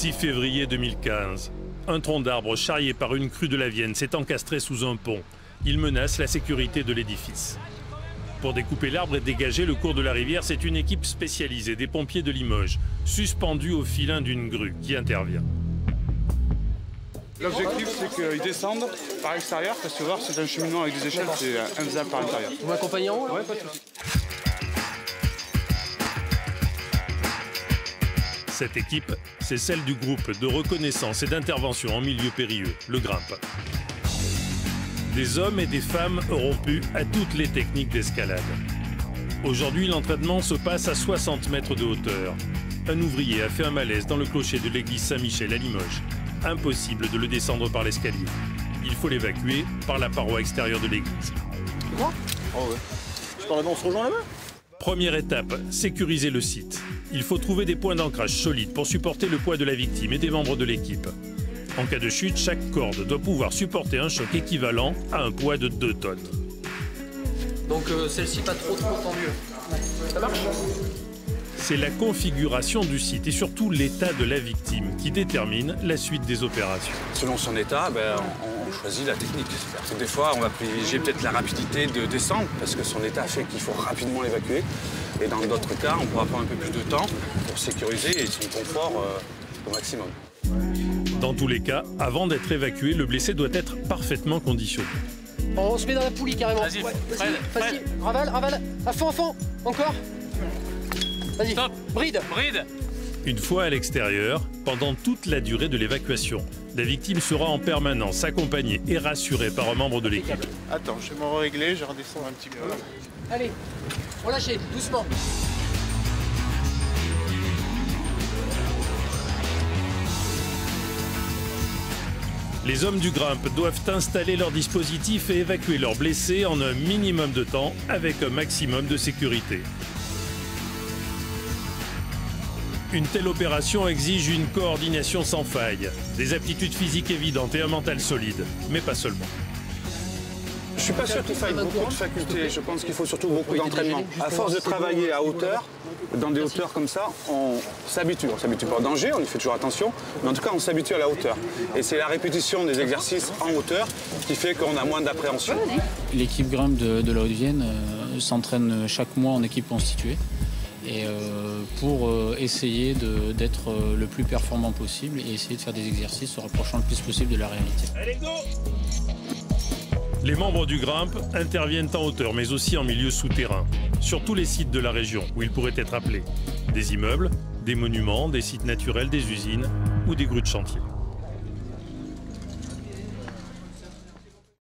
6 février 2015. Un tronc d'arbre charrié par une crue de la Vienne s'est encastré sous un pont. Il menace la sécurité de l'édifice. Pour découper l'arbre et dégager le cours de la rivière, c'est une équipe spécialisée des pompiers de Limoges, suspendue au filin d'une grue, qui intervient. L'objectif, c'est qu'ils descendent par l'extérieur, parce que voir, c'est un cheminement avec des échelles, c'est infaisable par l'intérieur. Vous m'accompagnez en haut? Oui, pas de souci. Cette équipe, c'est celle du groupe de reconnaissance et d'intervention en milieu périlleux, le GRIMP. Des hommes et des femmes rompus à toutes les techniques d'escalade. Aujourd'hui, l'entraînement se passe à 60 mètres de hauteur. Un ouvrier a fait un malaise dans le clocher de l'église Saint-Michel à Limoges. Impossible de le descendre par l'escalier. Il faut l'évacuer par la paroi extérieure de l'église. Moi? Oh ouais. Je parle, on se rejoint là-bas? Première étape, sécuriser le site. Il faut trouver des points d'ancrage solides pour supporter le poids de la victime et des membres de l'équipe. En cas de chute, chaque corde doit pouvoir supporter un choc équivalent à un poids de 2 tonnes. Donc celle-ci pas trop tendue. Ça marche? C'est la configuration du site et surtout l'état de la victime qui détermine la suite des opérations. Selon son état, on choisit la technique. Des fois, on va privilégier peut-être la rapidité de descendre parce que son état fait qu'il faut rapidement l'évacuer. Et dans d'autres cas, on pourra prendre un peu plus de temps pour sécuriser et son confort au maximum. Dans tous les cas, avant d'être évacué, le blessé doit être parfaitement conditionné. On se met dans la poulie carrément. Vas-y, ouais, Fred, facile. Ravale, à fond, encore. Vas-y, stop. Bride. Une fois à l'extérieur, pendant toute la durée de l'évacuation, la victime sera en permanence accompagnée et rassurée par un membre de l'équipe. Attends, je vais me régler, je redescends un petit peu. Allez, relâchez, doucement. Les hommes du GRIMP doivent installer leur dispositif et évacuer leurs blessés en un minimum de temps avec un maximum de sécurité. Une telle opération exige une coordination sans faille, des aptitudes physiques évidentes et un mental solide, mais pas seulement. Je suis pas sûr qu'il faille beaucoup de facultés. Je pense qu'il faut surtout beaucoup d'entraînement. À force de travailler à hauteur, dans des hauteurs comme ça, on s'habitue. On s'habitue pas au danger, on y fait toujours attention, mais en tout cas, on s'habitue à la hauteur. Et c'est la répétition des exercices en hauteur qui fait qu'on a moins d'appréhension. L'équipe GRIMP de la Haute-Vienne s'entraîne chaque mois en équipe constituée. Et pour essayer d'être le plus performant possible et essayer de faire des exercices se rapprochant le plus possible de la réalité. Allez, go! Les membres du GRIMP interviennent en hauteur, mais aussi en milieu souterrain, sur tous les sites de la région où ils pourraient être appelés. Des immeubles, des monuments, des sites naturels, des usines ou des grues de chantier.